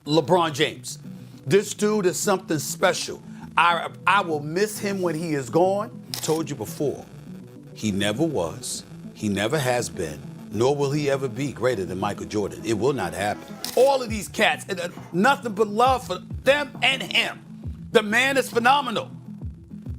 LeBron James. This dude is something special. I will miss him when he is gone. Told you before, he never was, he never has been, nor will he ever be greater than Michael Jordan. It will not happen. All of these cats, nothing but love for them and him. The man is phenomenal.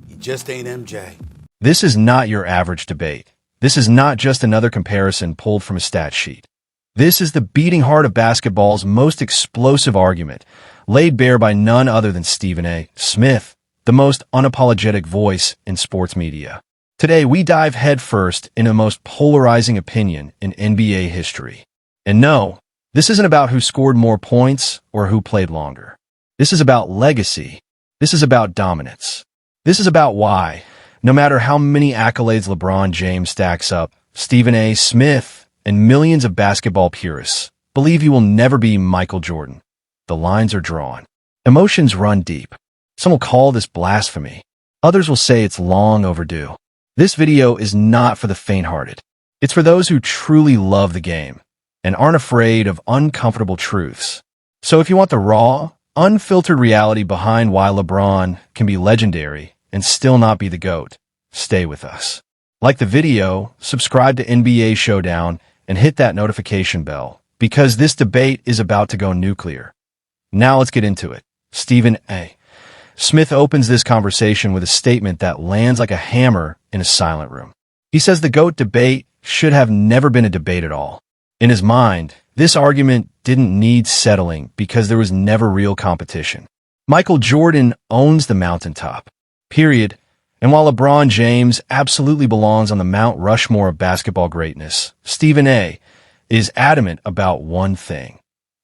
He just ain't MJ. This is not your average debate. This is not just another comparison pulled from a stat sheet. This is the beating heart of basketball's most explosive argument, laid bare by none other than Stephen A. Smith, the most unapologetic voice in sports media. Today, we dive headfirst into the most polarizing opinion in NBA history. And no, this isn't about who scored more points or who played longer. This is about legacy. This is about dominance. This is about why, no matter how many accolades LeBron James stacks up, Stephen A. Smith and millions of basketball purists believe he will never be Michael Jordan. The lines are drawn. Emotions run deep. Some will call this blasphemy. Others will say it's long overdue. This video is not for the faint-hearted. It's for those who truly love the game and aren't afraid of uncomfortable truths. So if you want the raw, unfiltered reality behind why LeBron can be legendary and still not be the GOAT, stay with us. Like the video, subscribe to NBA Showdown, and hit that notification bell, because this debate is about to go nuclear. Now let's get into it. Stephen A. Smith opens this conversation with a statement that lands like a hammer in a silent room. He says the GOAT debate should have never been a debate at all. In his mind, this argument didn't need settling because there was never real competition. Michael Jordan owns the mountaintop, period. And while LeBron James absolutely belongs on the Mount Rushmore of basketball greatness, Stephen A. is adamant about one thing.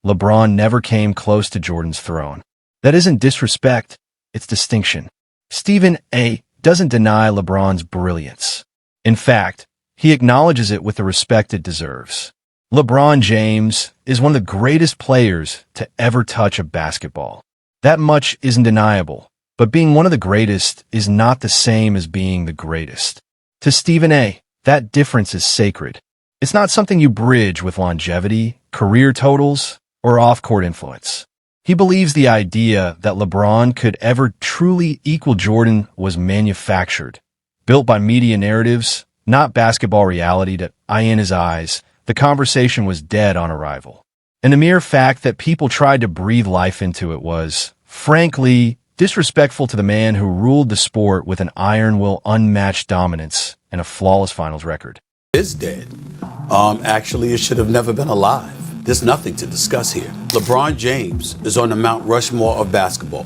LeBron never came close to Jordan's throne. That isn't disrespect, it's distinction. Stephen A. doesn't deny LeBron's brilliance. In fact, he acknowledges it with the respect it deserves. LeBron James is one of the greatest players to ever touch a basketball. That much isn't deniable, but being one of the greatest is not the same as being the greatest. To Stephen A., that difference is sacred. It's not something you bridge with longevity, career totals, or off-court influence. He believes the idea that LeBron could ever truly equal Jordan was manufactured, built by media narratives, not basketball reality that, in his eyes, the conversation was dead on arrival. And the mere fact that people tried to breathe life into it was, frankly, disrespectful to the man who ruled the sport with an iron will unmatched dominance and a flawless finals record. Is dead. Actually, it should have never been alive. There's nothing to discuss here. LeBron James is on the Mount Rushmore of basketball.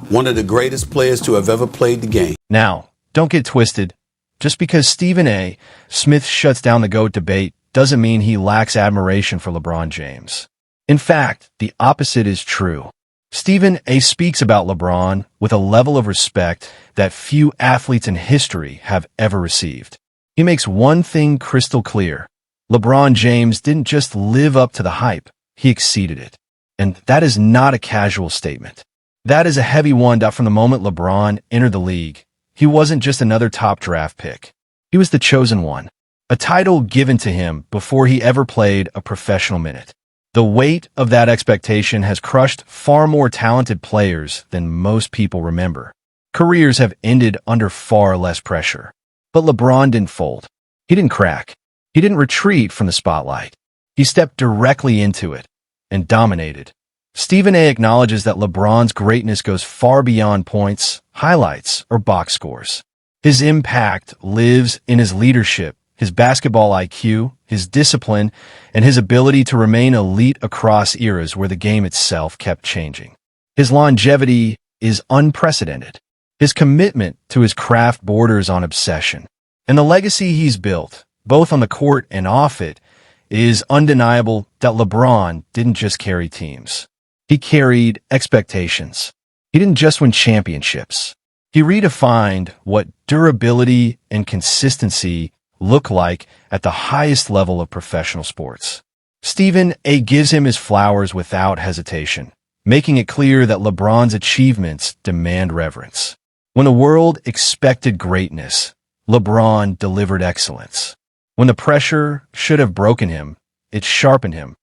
One of the greatest players to have ever played the game. Now, don't get twisted. Just because Stephen A. Smith shuts down the GOAT debate doesn't mean he lacks admiration for LeBron James. In fact, the opposite is true. Stephen A. speaks about LeBron with a level of respect that few athletes in history have ever received. He makes one thing crystal clear. LeBron James didn't just live up to the hype, he exceeded it. And that is not a casual statement. That is a heavy one. From the moment LeBron entered the league, he wasn't just another top draft pick. He was the chosen one, a title given to him before he ever played a professional minute. The weight of that expectation has crushed far more talented players than most people remember. Careers have ended under far less pressure. But LeBron didn't fold. He didn't crack. He didn't retreat from the spotlight. He stepped directly into it and dominated. Stephen A. acknowledges that LeBron's greatness goes far beyond points, highlights, or box scores. His impact lives in his leadership, his basketball IQ, his discipline, and his ability to remain elite across eras where the game itself kept changing. His longevity is unprecedented. His commitment to his craft borders on obsession. And the legacy he's built, both on the court and off it, is undeniable. That LeBron didn't just carry teams. He carried expectations. He didn't just win championships. He redefined what durability and consistency look like at the highest level of professional sports. Stephen A. gives him his flowers without hesitation, making it clear that LeBron's achievements demand reverence. When the world expected greatness, LeBron delivered excellence. When the pressure should have broken him, it sharpened him.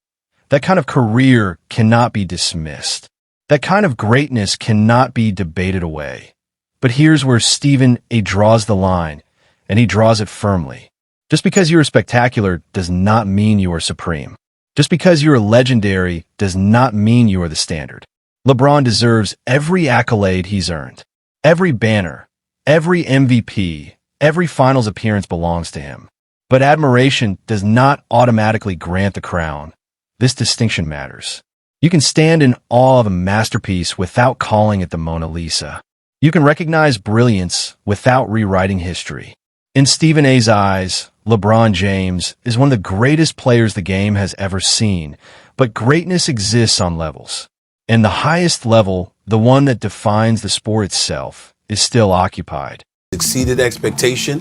That kind of career cannot be dismissed. That kind of greatness cannot be debated away. But here's where Stephen A. draws the line, and he draws it firmly. Just because you are spectacular does not mean you are supreme. Just because you are legendary does not mean you are the standard. LeBron deserves every accolade he's earned. Every banner, every MVP, every finals appearance belongs to him. But admiration does not automatically grant the crown. This distinction matters. You can stand in awe of a masterpiece without calling it the Mona Lisa. You can recognize brilliance without rewriting history. In Stephen A.'s eyes, LeBron James is one of the greatest players the game has ever seen, but greatness exists on levels. And the highest level, the one that defines the sport itself, is still occupied. Exceeded expectation,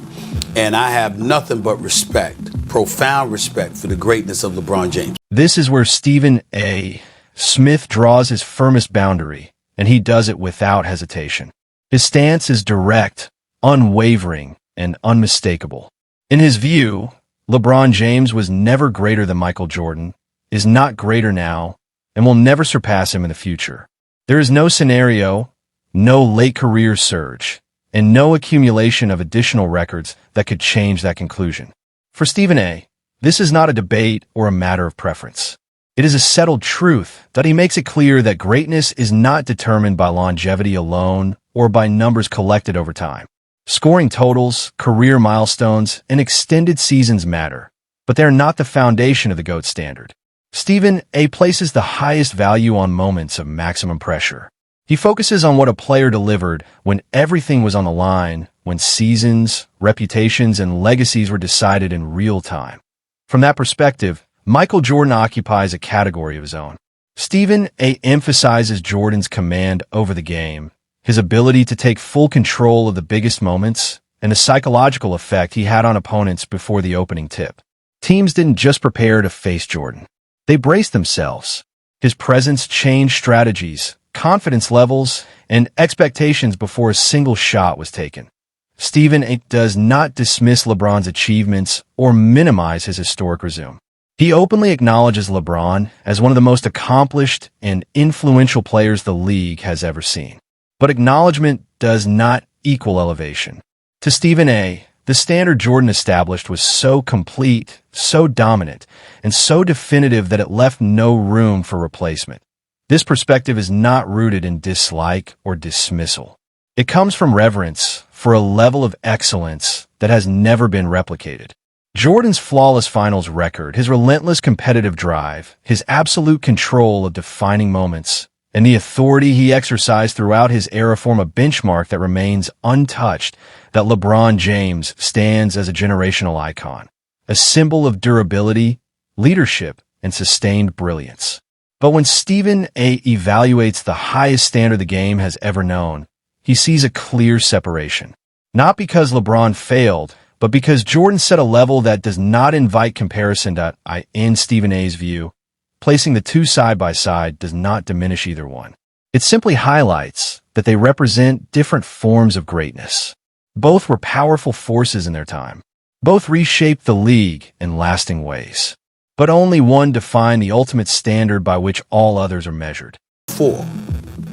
and I have nothing but respect, profound respect for the greatness of LeBron James. This is where Stephen A. Smith draws his firmest boundary, and he does it without hesitation. His stance is direct, unwavering, and unmistakable. In his view, LeBron James was never greater than Michael Jordan, is not greater now, and will never surpass him in the future. There is no scenario, no late career surge, and no accumulation of additional records that could change that conclusion. For Stephen A., this is not a debate or a matter of preference. It is a settled truth that he makes it clear that greatness is not determined by longevity alone or by numbers collected over time. Scoring totals, career milestones, and extended seasons matter, but they are not the foundation of the GOAT standard. Stephen A. places the highest value on moments of maximum pressure. He focuses on what a player delivered when everything was on the line, when seasons, reputations, and legacies were decided in real time. From that perspective, Michael Jordan occupies a category of his own. Stephen A. emphasizes Jordan's command over the game, his ability to take full control of the biggest moments, and the psychological effect he had on opponents before the opening tip. Teams didn't just prepare to face Jordan. They braced themselves. His presence changed strategies, confidence levels, and expectations before a single shot was taken. Stephen A. does not dismiss LeBron's achievements or minimize his historic resume. He openly acknowledges LeBron as one of the most accomplished and influential players the league has ever seen. But acknowledgement does not equal elevation. To Stephen A., the standard Jordan established was so complete, so dominant, and so definitive that it left no room for replacement. This perspective is not rooted in dislike or dismissal. It comes from reverence for a level of excellence that has never been replicated. Jordan's flawless finals record, his relentless competitive drive, his absolute control of defining moments, and the authority he exercised throughout his era form a benchmark that remains untouched, that LeBron James stands as a generational icon, a symbol of durability, leadership, and sustained brilliance. But when Stephen A. evaluates the highest standard the game has ever known, he sees a clear separation. Not because LeBron failed, but because Jordan set a level that does not invite comparison. In Stephen A.'s view, placing the two side by side does not diminish either one. It simply highlights that they represent different forms of greatness. Both were powerful forces in their time. Both reshaped the league in lasting ways. But only one defined the ultimate standard by which all others are measured. 4.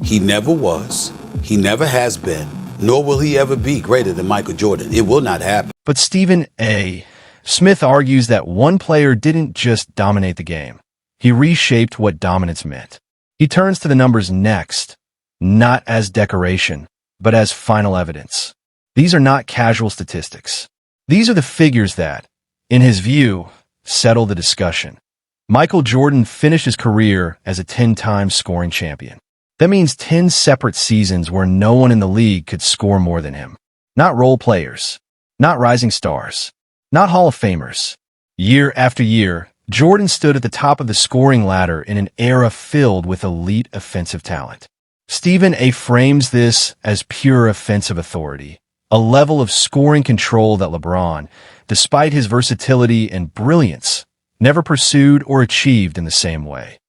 He never was, he never has been, nor will he ever be greater than Michael Jordan. It will not happen. But Stephen A. Smith argues that one player didn't just dominate the game. He reshaped what dominance meant. He turns to the numbers next, not as decoration, but as final evidence. These are not casual statistics. These are the figures that, in his view, settle the discussion. Michael Jordan finished his career as a 10-time scoring champion. That means 10 separate seasons where no one in the league could score more than him. Not role players, not rising stars, not Hall of Famers. Year after year, Jordan stood at the top of the scoring ladder in an era filled with elite offensive talent. Stephen A. frames this as pure offensive authority, a level of scoring control that LeBron, despite his versatility and brilliance, never pursued or achieved in the same way.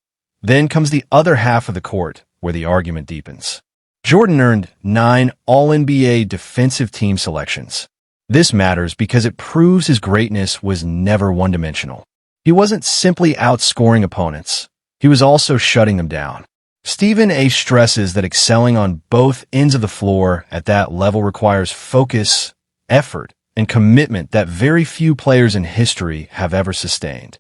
Then comes the other half of the court, where the argument deepens. Jordan earned 9 All-NBA defensive team selections. This matters because it proves his greatness was never one-dimensional. He wasn't simply outscoring opponents. he was also shutting them down. Stephen A. stresses that excelling on both ends of the floor at that level requires focus, effort, and commitment that very few players in history have ever sustained.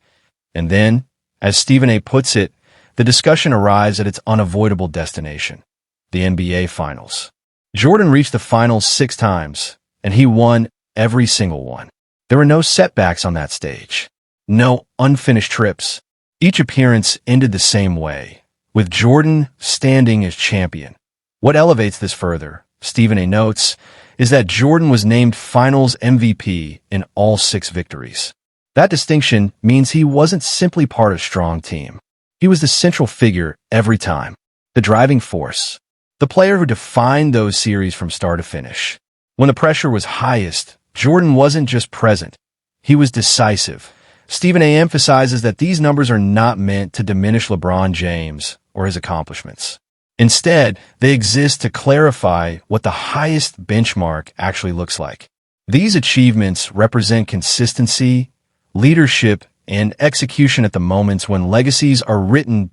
And then, as Stephen A. puts it, the discussion arrives at its unavoidable destination, the NBA Finals. Jordan reached the Finals 6 times, and he won every single one. There were no setbacks on that stage, no unfinished trips. Each appearance ended the same way, with Jordan standing as champion. What elevates this further, Stephen A. notes, is that Jordan was named Finals MVP in all 6 victories. That distinction means he wasn't simply part of a strong team. He was the central figure every time, the driving force, the player who defined those series from start to finish. When the pressure was highest, Jordan wasn't just present, he was decisive. Stephen A. emphasizes that these numbers are not meant to diminish LeBron James or his accomplishments. Instead, they exist to clarify what the highest benchmark actually looks like. These achievements represent consistency, leadership, and execution at the moments when legacies are written.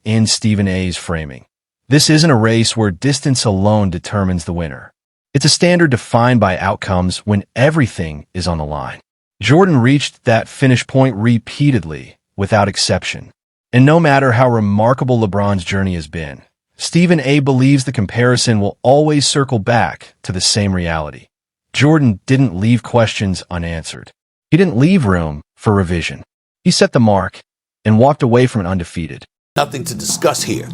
In Stephen A.'s framing, this isn't a race where distance alone determines the winner. It's a standard defined by outcomes when everything is on the line. Jordan reached that finish point repeatedly, without exception. And no matter how remarkable LeBron's journey has been, Stephen A. believes the comparison will always circle back to the same reality. Jordan didn't leave questions unanswered. He didn't leave room for revision. He set the mark and walked away from it undefeated. Nothing to discuss here.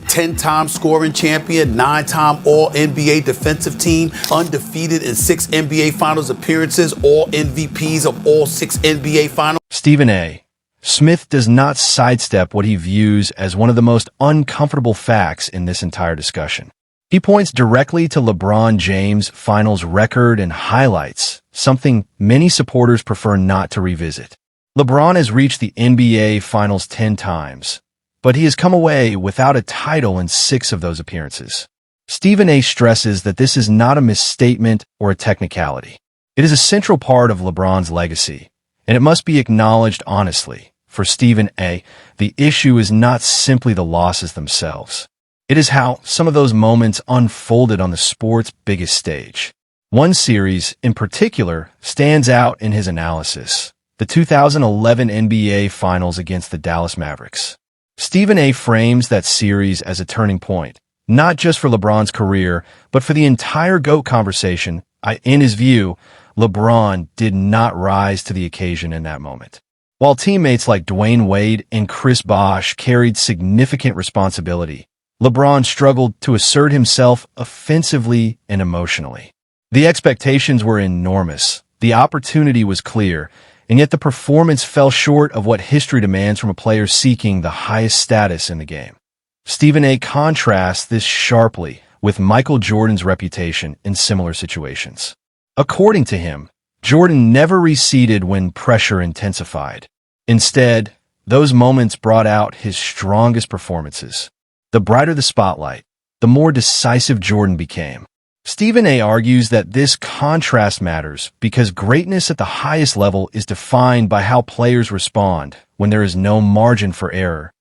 10-time scoring champion, 9-time All-NBA defensive team, undefeated in 6 NBA Finals appearances, all MVPs of all 6 NBA Finals. Stephen A. Smith does not sidestep what he views as one of the most uncomfortable facts in this entire discussion. He points directly to LeBron James' Finals record and highlights something many supporters prefer not to revisit. LeBron has reached the NBA Finals 10 times, but he has come away without a title in 6 of those appearances. Stephen A. stresses that this is not a misstatement or a technicality. It is a central part of LeBron's legacy, and it must be acknowledged honestly. For Stephen A., the issue is not simply the losses themselves. It is how some of those moments unfolded on the sport's biggest stage. One series, in particular, stands out in his analysis: the 2011 NBA Finals against the Dallas Mavericks. Stephen A. frames that series as a turning point, not just for LeBron's career, but for the entire GOAT conversation. In his view, LeBron did not rise to the occasion in that moment. While teammates like Dwayne Wade and Chris Bosh carried significant responsibility, LeBron struggled to assert himself offensively and emotionally. The expectations were enormous, the opportunity was clear, and yet the performance fell short of what history demands from a player seeking the highest status in the game. Stephen A. contrasts this sharply with Michael Jordan's reputation in similar situations. According to him, Jordan never receded when pressure intensified. Instead, those moments brought out his strongest performances. The brighter the spotlight, the more decisive Jordan became. Stephen A. argues that this contrast matters because greatness at the highest level is defined by how players respond when there is no margin for error.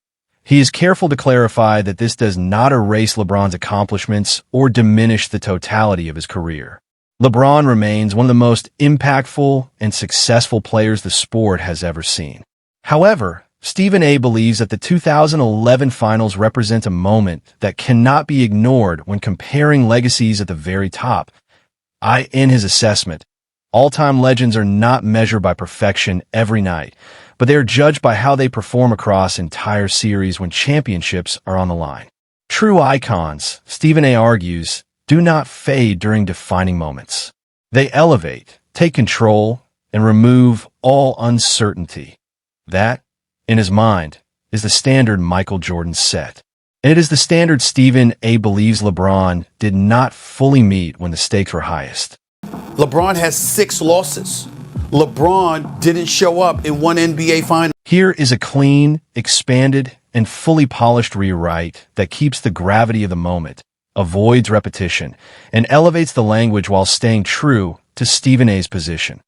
He is careful to clarify that this does not erase LeBron's accomplishments or diminish the totality of his career. LeBron remains one of the most impactful and successful players the sport has ever seen. However, Stephen A. believes that the 2011 Finals represent a moment that cannot be ignored when comparing legacies at the very top. In his assessment, all-time legends are not measured by perfection every night, but they are judged by how they perform across entire series when championships are on the line. True icons, Stephen A. argues, do not fade during defining moments. They elevate, take control, and remove all uncertainty. That, in his mind, is the standard Michael Jordan set. And it is the standard Stephen A. believes LeBron did not fully meet when the stakes were highest. LeBron has 6 losses. LeBron didn't show up in one NBA Final. Here is a clean, expanded, and fully polished rewrite that keeps the gravity of the moment, avoids repetition, and elevates the language while staying true to Stephen A.'s position.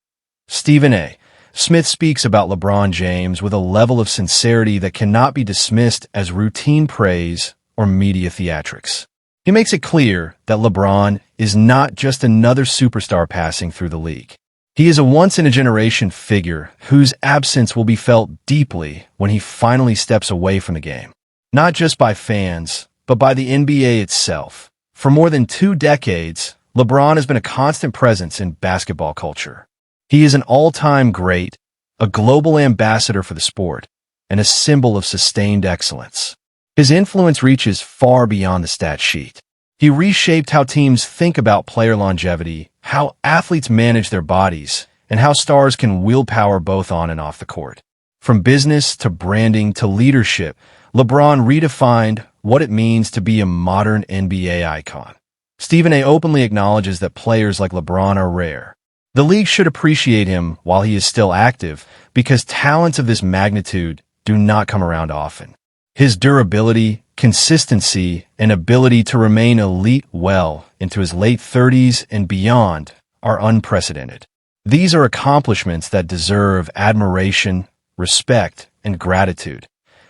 Stephen A., Smith speaks about LeBron James with a level of sincerity that cannot be dismissed as routine praise or media theatrics. He makes it clear that LeBron is not just another superstar passing through the league. He is a once-in-a-generation figure whose absence will be felt deeply when he finally steps away from the game. Not just by fans, but by the NBA itself. For more than 2 decades, LeBron has been a constant presence in basketball culture. He is an all-time great, a global ambassador for the sport, and a symbol of sustained excellence. His influence reaches far beyond the stat sheet. He reshaped how teams think about player longevity, how athletes manage their bodies, and how stars can wield power both on and off the court. From business to branding to leadership, LeBron redefined what it means to be a modern NBA icon. Stephen A. openly acknowledges that players like LeBron are rare. The league should appreciate him while he is still active because talents of this magnitude do not come around often. His durability, consistency, and ability to remain elite well into his late 30s and beyond are unprecedented. These are accomplishments that deserve admiration, respect, and gratitude.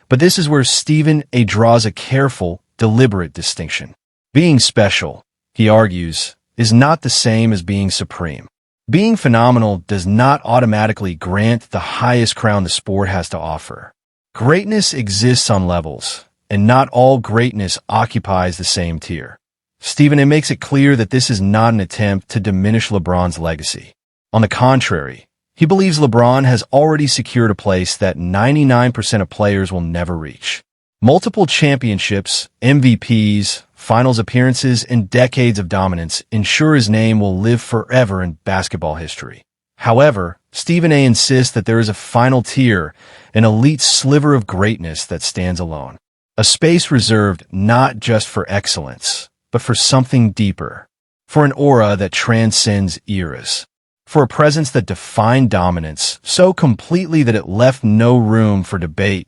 But this is where Stephen A. draws a careful, deliberate distinction. Being special, he argues, is not the same as being supreme. Being phenomenal does not automatically grant the highest crown the sport has to offer. Greatness exists on levels, and not all greatness occupies the same tier. Stephen A. makes it clear that this is not an attempt to diminish LeBron's legacy. On the contrary, he believes LeBron has already secured a place that 99% of players will never reach. Multiple championships, MVPs, finals appearances, and decades of dominance ensure his name will live forever in basketball history. However, Stephen A. insists that there is a final tier, an elite sliver of greatness that stands alone. A space reserved not just for excellence, but for something deeper. For an aura that transcends eras. For a presence that defined dominance so completely that it left no room for debate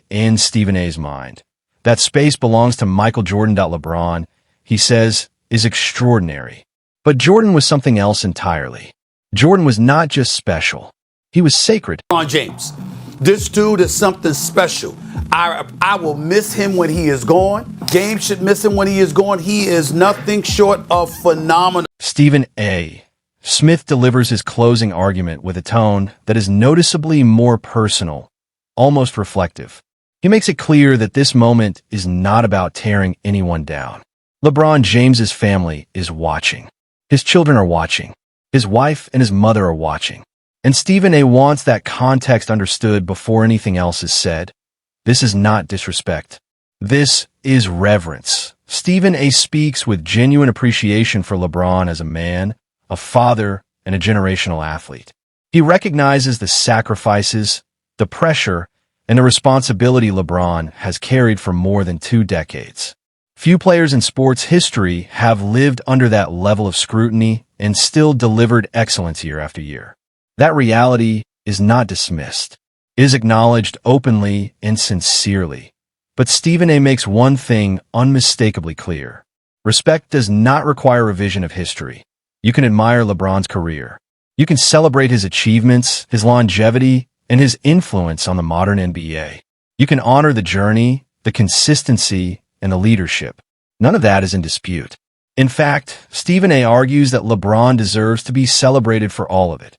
in Stephen A.'s mind. That space belongs to Michael Jordan. LeBron, he says, is extraordinary. But Jordan was something else entirely. Jordan was not just special. He was sacred. LeBron James. This dude is something special. I will miss him when he is gone. Game should miss him when he is gone. He is nothing short of phenomenal. Stephen A. Smith delivers his closing argument with a tone that is noticeably more personal, almost reflective. He makes it clear that this moment is not about tearing anyone down. LeBron James's family is watching. His children are watching. His wife and his mother are watching. And Stephen A. wants that context understood before anything else is said. This is not disrespect. This is reverence. Stephen A. speaks with genuine appreciation for LeBron as a man, a father, and a generational athlete. He recognizes the sacrifices, the pressure, and the responsibility LeBron has carried for more than 2 decades. Few players in sports history have lived under that level of scrutiny and still delivered excellence year after year. That reality is not dismissed. It is acknowledged openly and sincerely. But Stephen A. makes one thing unmistakably clear. Respect does not require revision of history. You can admire LeBron's career. You can celebrate his achievements, his longevity, and his influence on the modern NBA. You can honor the journey, the consistency, and the leadership. None of that is in dispute. In fact, Stephen A. argues that LeBron deserves to be celebrated for all of it.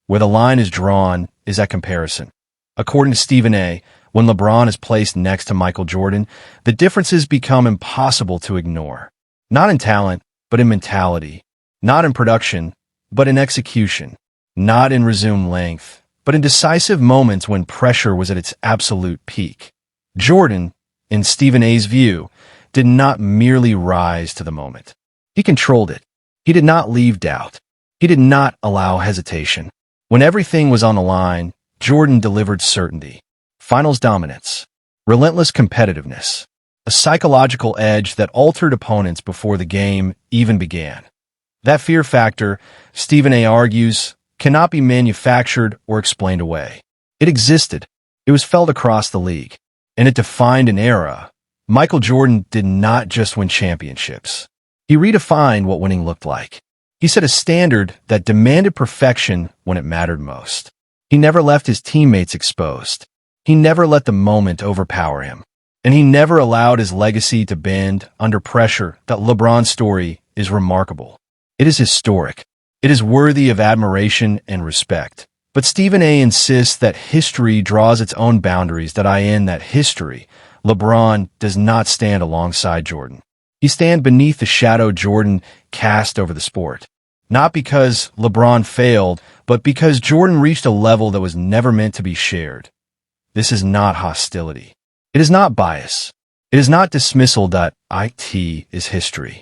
Where the line is drawn is at comparison. According to Stephen A., when LeBron is placed next to Michael Jordan, the differences become impossible to ignore. Not in talent, but in mentality. Not in production, but in execution. Not in resume length, but in decisive moments when pressure was at its absolute peak. Jordan, in Stephen A.'s view, did not merely rise to the moment. He controlled it. He did not leave doubt. He did not allow hesitation. When everything was on the line, Jordan delivered certainty, finals dominance, relentless competitiveness, a psychological edge that altered opponents before the game even began. That fear factor, Stephen A. argues, cannot be manufactured or explained away. It existed. It was felt across the league, and it defined an era. Michael Jordan did not just win championships. He redefined what winning looked like. He set a standard that demanded perfection when it mattered most. He never left his teammates exposed. He never let the moment overpower him. And he never allowed his legacy to bend under pressure. That LeBron's story is remarkable. It is historic. It is worthy of admiration and respect. But Stephen A. insists that history draws its own boundaries, that history, LeBron does not stand alongside Jordan. He stands beneath the shadow Jordan cast over the sport. Not because LeBron failed, but because Jordan reached a level that was never meant to be shared. This is not hostility. It is not bias. It is not dismissal. It is history.